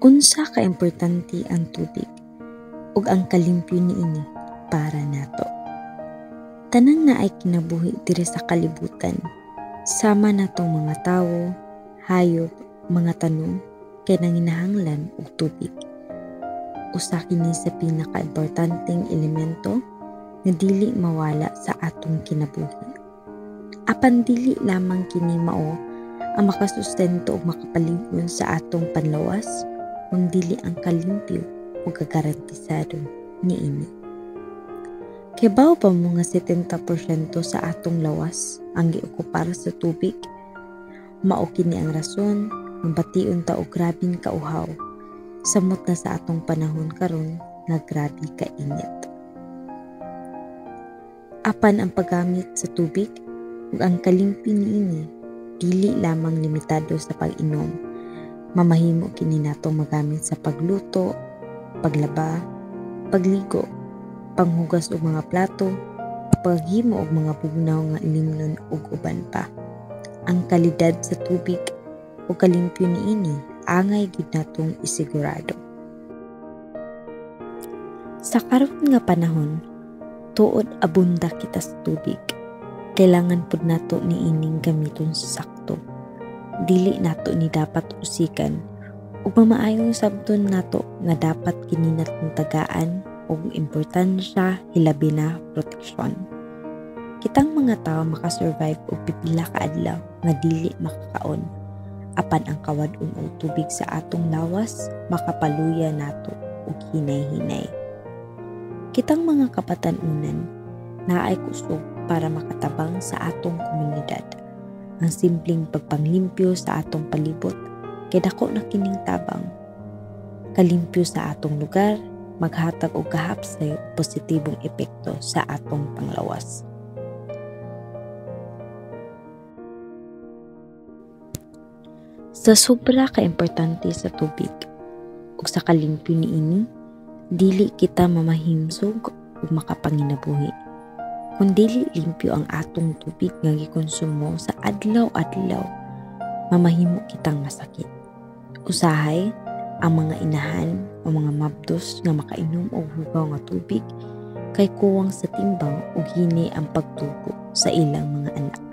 Unsa ka importante ang tubig ug ang kalimpyo niini para nato. Tanan na ay kinabuhi diri sa kalibutan, sama natong mga tawo, hayop, mga tanom kay nanginahanglan og tubig. Usa kini sa pinakaimportanteng elemento nga dili mawala sa atong kinabuhi. Apan dili lamang kini mao ang makasustento ug makapalig-on sa atong panlawas, kundi ang kalimpyo ug kagarantisado niini. Kay bao pa mo nga 70% sa atong lawas ang giokupar sa tubig. Mao kini ang rason nga bation ta og grabing kauhaw samot na sa atong panahon karon nga grabe ka init. Apan ang paggamit sa tubig ug ang kalimpyo niini dili lamang limitado sa pag-inom. Mamahimo kini natong magamit sa pagluto, paglaba, pagligo, panghugas og mga plato, paghimo og mga bugnaw nga limnon ug uban pa. Ang kalidad sa tubig ug kalimpyo niini angay gid natong isigurado. Sa karon nga panahon, tuod abunda kita sa tubig. Kailangan pud nato niining gamiton sa sakto. Dili nato ni dapat usikan ug mamaayong sabton nato nga dapat kini natong tagaan ug importansya hilabi na proteksyon. Kitang mga tawo makasurvive og pipila ka adlaw nga dili makakaon. Apan ang kawadon og tubig sa atong lawas makapaluya nato og hinay-hinay. Kitang mga kapatanunan naay kusog para makatabang sa atong komunidad. Ang simpleng pagpanglimpyo sa atong palibot kay dako na kining tabang. Kalimpyo sa atong lugar maghatag og kahapsay ug positibong epekto sa atong panglawas. Sa sobra ka importante sa tubig ug sa kalimpyo niini, dili kita mamahimsog ug makapanginabuhi. Kung dili limpyo ang atong tubig nga gikonsumo sa adlaw-adlaw, mamahimo kitang masakit. Usahay, ang mga inahan o mga mabdos nga makainom og hugaw nga tubig kay kuwang sa timbang ug hini ang pagtubo sa ilang mga anak.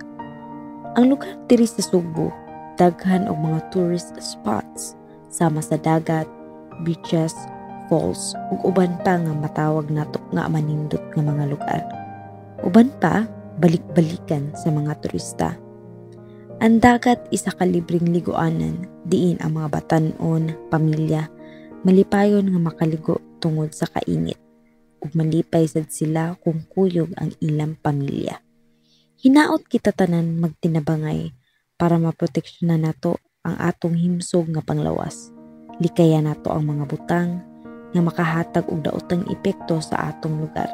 Ang lugar diri sa Subo, daghan og mga tourist spots sama sa dagat, beaches, falls ug uban pa nga matawag nato nga manindot nga mga lugar. Uban pa, balik-balikan sa mga turista. Ang dagat isa ka libreng liguanan diin ang mga batan-on, pamilya, malipayon nga makaligo tungod sa kainit ug malipay sad sila kung kuyog ang ilang pamilya. Hinaot kita tanan magtinabangay para maproteksyonan nato ang atong himsog nga panglawas. Likaya nato ang mga butang nga makahatag og daotang epekto sa atong lugar,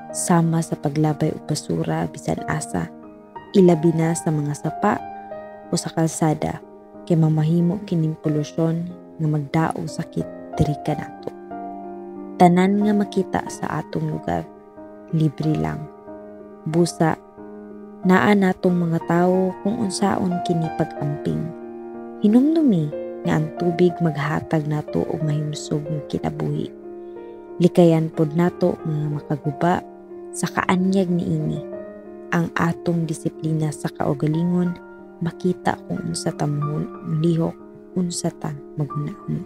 sama sa paglabay og basura bisan asa, ilabi na sa mga sapa o sa kalsada kay mamahimo kining polusyon nga magdaog sakit diri ka nato. Tanan nga makita sa atong lugar libre lang. Busa naa natong mga tawo kung unsaon kini pag-amping. Hinumdumi nga ang tubig maghatag nato og mahimsog nga kinabuhi. Likayan pod nato nga makaguba sa kaanyag niini ang atong disiplina sa kaugalingon, makita kung unsa ta mulihok, unsa ta magunahon.